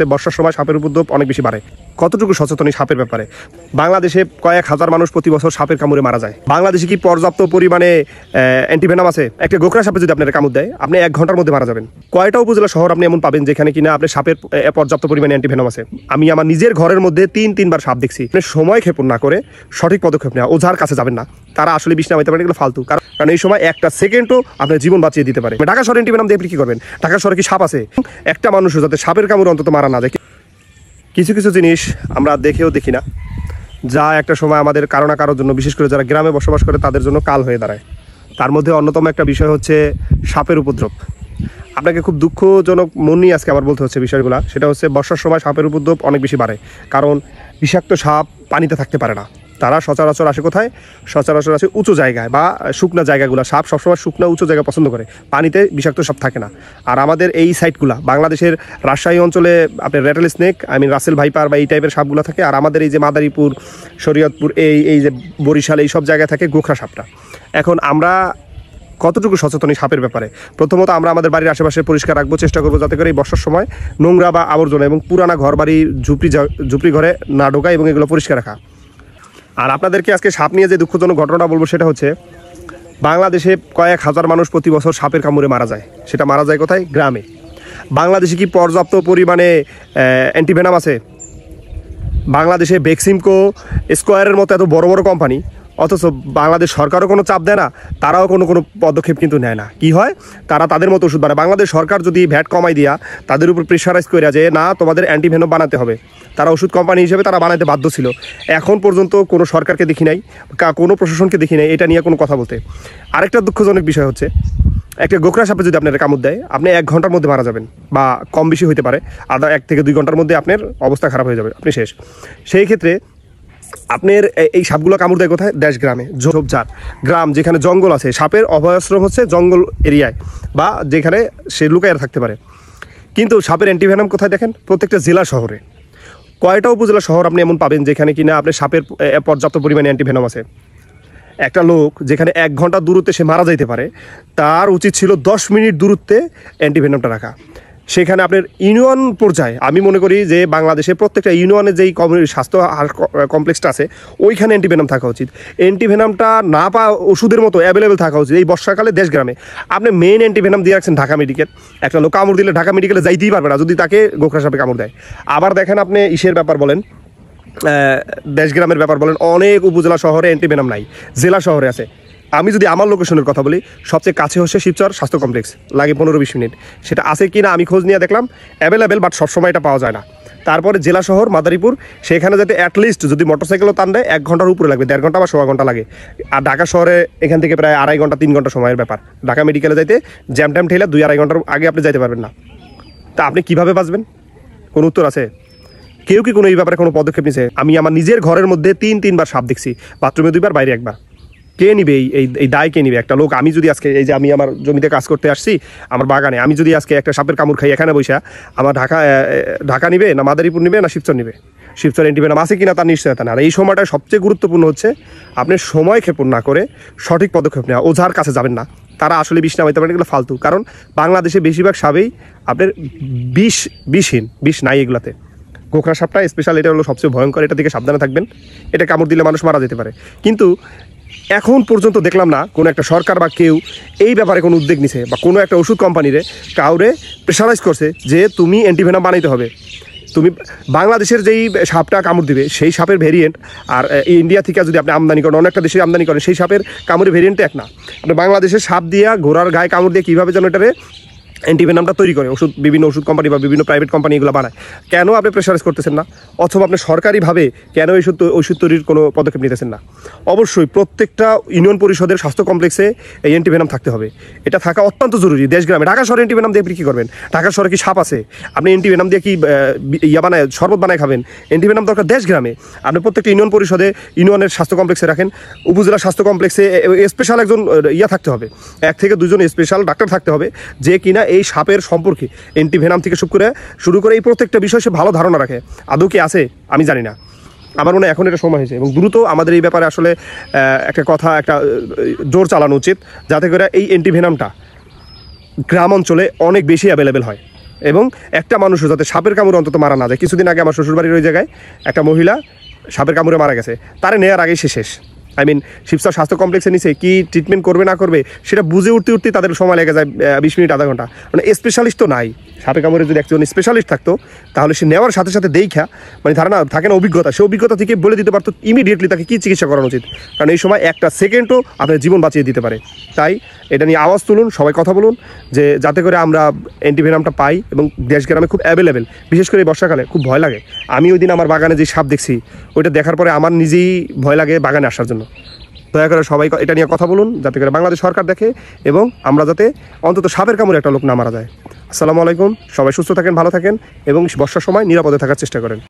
বর্ষার সময় সাপের উপদ্রব অনেক বেশি বাড়ে। কতটুকু সচেতন এই সাপের ব্যাপারে? বাংলাদেশে কয়েক হাজার মানুষ প্রতি বছর সাপের কামড়ে মারা যায়। বাংলাদেশে কি পর্যাপ্ত পরিমাণে অ্যান্টিভেনাম আছে? একটা গোখরা সাপে যদি আপনার কামড় দেয়, আপনি 1 ঘন্টার মধ্যে মারা যাবেন। কয়টা উপজেলা শহর আপনি এমন পাবেন যেখানে কিনা আপনার সাপের পর্যাপ্ত পরিমাণে অ্যান্টিভেনাম আছে? আমি আমার নিজের ঘরের মধ্যে 3-3 বার সাপ দেখছি। সময় ক্ষেপণ না করে সঠিক পদক্ষেপ নেওয়া, ওঝার কাছে যাবেন না। তারা আসলে বিষ নামাইতে পারে, এগুলো ফালতু। কারণ এই সময় একটা সেকেন্ডও আপনার জীবন বাঁচিয়ে দিতে পারে। ঢাকা শহরে অ্যান্টিভেনাম দিয়ে আপনি কি করবেন? ঢাকা শহরে কি সাপ আছে? একটা মানুষও যাতে সাপের কামড়ে অন্তত মারা না যায়। কিছু কিছু জিনিস আমরা দেখেও দেখি না, যা একটা সময় আমাদের কারো না কারোর জন্য, বিশেষ করে যারা গ্রামে বসবাস করে তাদের জন্য কাল হয়ে দাঁড়ায়। তার মধ্যে অন্যতম একটা বিষয় হচ্ছে সাপের উপদ্রব। আপনাকে খুব দুঃখজনক মন নিয়ে আজকে আমার বলতে হচ্ছে বিষয়গুলো। সেটা হচ্ছে বর্ষার সময় সাপের উপদ্রব অনেক বেশি বাড়ে, কারণ বিষাক্ত সাপ পানিতে থাকতে পারে না। তারা সচরাচর আসে কোথায়? সচরাচর আসে উঁচু জায়গায় বা শুকনা জায়গাগুলো। সাপ সবসময় শুকনা উঁচু জায়গা পছন্দ করে, পানিতে বিষাক্ত সাপ থাকে না। আর আমাদের এই সাইটগুলো বাংলাদেশের রাজশাহী অঞ্চলে আপনার র্যাটেল স্নেক, রাসেল ভাইপার বা এই টাইপের সাপগুলো থাকে। আর আমাদের এই যে মাদারীপুর, শরীয়তপুর, এই যে বরিশাল, এই সব জায়গায় থাকে গোখরা সাপটা। এখন আমরা কতটুকু সচেতন এই সাপের ব্যাপারে? প্রথমত আমরা আমাদের বাড়ির আশেপাশে পরিষ্কার রাখবো, চেষ্টা করবো যাতে করে এই বর্ষার সময় নোংরা বা আবর্জনা এবং পুরানা ঘর বাড়ি ঝুপড়ি ঘরে না ঢোকায় এবং এগুলো পরিষ্কার রাখা। আর আপনাদেরকে আজকে সাপ নিয়ে যে দুঃখজনক ঘটনাটা বলবো সেটা হচ্ছে, বাংলাদেশে কয়েক হাজার মানুষ প্রতি বছর সাপের কামড়ে মারা যায়। সেটা মারা যায় কোথায়? গ্রামে। বাংলাদেশে কি পর্যাপ্ত পরিমাণে অ্যান্টিভেনাম আছে? বাংলাদেশে বেক্সিমকো, স্কোয়ারের মতো এত বড় বড় কোম্পানি, অথচ বাংলাদেশ সরকারও কোনো চাপ দেয় না, তারাও কোনো পদক্ষেপ কিন্তু নেয় না। কি হয়? তারা তাদের মতো ওষুধ বানায়। বাংলাদেশ সরকার যদি ভ্যাট কমাই দিয়া তাদের উপর প্রেশারাইজ করে যে না, তোমাদের অ্যান্টিভেনম বানাতে হবে, তারা ওষুধ কোম্পানি হিসেবে তারা বানাতে বাধ্য ছিল। এখন পর্যন্ত কোনো সরকারকে দেখি নাই, কোনো প্রশাসনকে দেখি নাই এটা নিয়ে কোনো কথা বলতে। আরেকটা দুঃখজনক বিষয় হচ্ছে, একটা গোখরা সাপে যদি আপনার কামড় দেয়, আপনি 1 ঘন্টার মধ্যে মারা যাবেন, বা কম বেশি হতে পারে, 1 থেকে 2 ঘন্টার মধ্যে আপনার অবস্থা খারাপ হয়ে যাবে, আপনি শেষ। সেই ক্ষেত্রে আপনার এই সাপগুলো কামড় দেয় কোথায়? দেশ গ্রামে, ঝোপঝাড় গ্রাম, যেখানে জঙ্গল আছে। সাপের অভয়াশ্রম হচ্ছে জঙ্গল এরিয়ায় বা যেখানে সে লুকায় থাকতে পারে। কিন্তু সাপের অ্যান্টিভেনাম কোথায় দেখেন? প্রত্যেকটা জেলা শহরে। কয়টা উপজেলা শহর আপনি এমন পাবেন যেখানে কিনা আপনার সাপের পর্যাপ্ত পরিমাণে অ্যান্টিভেনাম আছে? একটা লোক যেখানে 1 ঘন্টা দূরত্বে সে মারা যাইতে পারে, তার উচিত ছিল 10 মিনিট দূরত্বে অ্যান্টিভেনামটা রাখা। সেখানে আপনার ইউনিয়ন পর্যায়ে, আমি মনে করি যে বাংলাদেশের প্রত্যেকটা ইউনিয়নে যেই স্বাস্থ্য কমপ্লেক্সটা আছে, ওইখানে অ্যান্টিভেনাম থাকা উচিত। অ্যান্টিভেনামটা না ওষুধের মতো অ্যাভেলেবেল থাকা উচিত। এই বর্ষাকালে দেশ গ্রামে আপনি মেইন অ্যান্টিভেনাম দিয়ে রাখছেন ঢাকা মেডিকেল। একটা লোক কামড় দিলে ঢাকা মেডিকেলে যাইতেই পারবে না যদি তাকে গোখরা সাপে কামড় দেয়। আবার দেখেন, আপনি ইসের ব্যাপার বলেন, দেশগ্রামের ব্যাপার বলেন, অনেক উপজেলা শহরে অ্যান্টিভেনাম নাই, জেলা শহরে আছে। আমি যদি আমার লোকেশনের কথা বলি, সবচেয়ে কাছে হচ্ছে শিবচর স্বাস্থ্য কমপ্লেক্স, লাগে 15-20 মিনিট। সেটা আছে কি না আমি খোঁজ নিয়ে দেখলাম, অ্যাভেলেবেল, বাট সবসময় এটা পাওয়া যায় না। তারপরে জেলা শহর মাদারীপুর, সেখানে যাতে অ্যাটলিস্ট যদি মোটরসাইকেলও টান দেয় 1 ঘন্টার উপরে লাগবে, 1.5 ঘন্টা বা 1.25 ঘন্টা লাগে। আর ঢাকা শহরে এখান থেকে প্রায় 2.5 ঘন্টা 3 ঘন্টা সময়ের ব্যাপার। ঢাকা মেডিকেলে যাইতে জ্যাম ট্যাম ঠেলে 2-2.5 ঘন্টার আগে আপনি যাইতে পারবেন না। তা আপনি কীভাবে বাঁচবেন? কোনো উত্তর আছে? কেউ কি কোনো এই ব্যাপারে কোনো পদক্ষেপ নিছে? আমি আমার নিজের ঘরের মধ্যে 3-3 বার সাপ দেখছি, বাথরুমে 2 বার, বাইরে 1 বার। কে নিবে এই দায়? কে নিবে? একটা লোক, আমি যদি আজকে এই যে আমি আমার জমিতে কাজ করতে আসছি, আমার বাগানে, আমি যদি আজকে একটা সাপের কামড় খাই এখানে বসে, আমার ঢাকা নিবে না মাদারীপুর নিবে না শিবচর নিবে? শিবচর অ্যান্টিভেনাম আছে কিনা তার নিশ্চয়তা না। আর এই সময়টা সবচেয়ে গুরুত্বপূর্ণ হচ্ছে, আপনি সময় ক্ষেপণ না করে সঠিক পদক্ষেপ নেওয়া। ওঝার কাছে যাবেন না, তারা আসলে বিষ নামাইতে পারেন, এগুলো ফালতু। কারণ বাংলাদেশে বেশিরভাগ সাপেই আপনার বিষহীন, বিষ নাই এগুলাতে। গোখরা সাপটা স্পেশাল, এটা হলো সবচেয়ে ভয়ঙ্কর, এটা থেকে সাবধানে থাকবেন। এটা কামড় দিলে মানুষ মারা যেতে পারে। কিন্তু এখন পর্যন্ত দেখলাম না কোনো একটা সরকার বা কেউ এই ব্যাপারে কোনো উদ্যোগ নিছে, বা কোনো একটা ওষুধ কোম্পানিরে কাউরে প্রেশারাইজ করছে যে তুমি অ্যান্টিভেনাম বানাইতে হবে। তুমি বাংলাদেশের যেই সাপটা কামড় দিবে সেই সাপের ভেরিয়েন্ট, আর ইন্ডিয়া থেকে যদি আপনি আমদানি করেন, অনেকটা দেশে আমদানি করেন, সেই সাপের কামড়ের ভেরিয়েন্ট এক না। আপনি বাংলাদেশের সাপ দিয়া, ঘোড়ার গায়ে কামড় দিয়ে কীভাবে যেন এটারে অ্যান্টিভেনামটা তৈরি করে বিভিন্ন ওষুধ কোম্পানি বা বিভিন্ন প্রাইভেট কোম্পানি এগুলো বানায়, কেন আপনি প্রেশারাইজ করতেছেন না? অথবা আপনি সরকারিভাবে কেন ওষুধ তৈরির কোনো পদক্ষেপ নিতেছেন না? অবশ্যই প্রত্যেকটা ইউনিয়ন পরিষদের স্বাস্থ্য কমপ্লেক্সে এই অ্যান্টিভেনাম থাকতে হবে। এটা থাকা অত্যন্ত জরুরি দেশগ্রামে। ঢাকা শহরে অ্যান্টিভেনাম দিয়ে আপনি কী করবেন? ঢাকা শহরে কি সাপ আছে? আপনি অ্যান্টিভেনাম দিয়ে কি বানায়, শরবত বানায় খাবেন? অ্যান্টিভেনাম দরকার দেশগ্রামে। আপনি প্রত্যেকটা ইউনিয়ন পরিষদে, ইউনিয়নের স্বাস্থ্য কমপ্লেক্সে রাখেন। উপজেলা স্বাস্থ্য কমপ্লেক্সে স্পেশাল একজন থাকতে হবে, 1 থেকে 2 জন স্পেশাল ডাক্তার থাকতে হবে, যে কিনা এই সাপের সম্পর্কে অ্যান্টিভেনাম থেকে শুরু করে এই প্রত্যেকটা বিষয় সে ভালো ধারণা রাখে। আদৌ কি আছে আমি জানি না। আমার মনে হয় এখন এটা সময় হয়েছে এবং দ্রুত আমাদের এই ব্যাপারে আসলে একটা জোর চালানো উচিত, যাতে করে এই অ্যান্টিভেনামটা গ্রাম অঞ্চলে অনেক বেশি অ্যাভেলেবেল হয়। এবং একটা মানুষও যাতে সাপের কামড়ে অন্তত মারা না যায়। কিছুদিন আগে আমার শ্বশুরবাড়ির ওই জায়গায় একটা মহিলা সাপের কামড়ে মারা গেছে, তারে নেওয়ার আগেই সে শেষ। শিবচর স্বাস্থ্য কমপ্লেক্সে নিচে কী ট্রিটমেন্ট করবে না করবে সেটা বুঝে উঠতে তাদের সময় লেগে যায় 20 মিনিট আধা ঘন্টা। স্পেশালিস্ট তো নাই। সাপে কামড়ে যদি একজন স্পেশালিস্ট থাকতো তাহলে সে নেওয়ার সাথে সাথে দেখা ধারণা থাকে না অভিজ্ঞতা, সে অভিজ্ঞতা থেকে বলে দিতে পারতো ইমিডিয়েটলি তাকে কী চিকিৎসা করানো উচিত, কারণ এই সময় একটা সেকেন্ডও আপনার জীবন বাঁচিয়ে দিতে পারে। তাই এটা নিয়ে আওয়াজ তুলুন, সবাই কথা বলুন, যে যাতে করে আমরা অ্যান্টিভেনামটা পাই। এবং দেশ গ্রামে খুব অ্যাভেলেবেল, বিশেষ করে বর্ষাকালে খুব ভয় লাগে। আমি ওই দিন আমার বাগানে যে সাপ দেখছি ওইটা দেখার পরে আমার নিজেই ভয় লাগে বাগানে আসার জন্য। দয়া করে সবাই এটা নিয়ে কথা বলুন, যাতে করে বাংলাদেশ সরকার দেখে এবং আমরা যাতে অন্তত সাপের কামড়ে একটা লোক না মারা যায়। আসসালামু আলাইকুম, সবাই সুস্থ থাকেন, ভালো থাকেন এবং বর্ষার সময় নিরাপদে থাকার চেষ্টা করেন।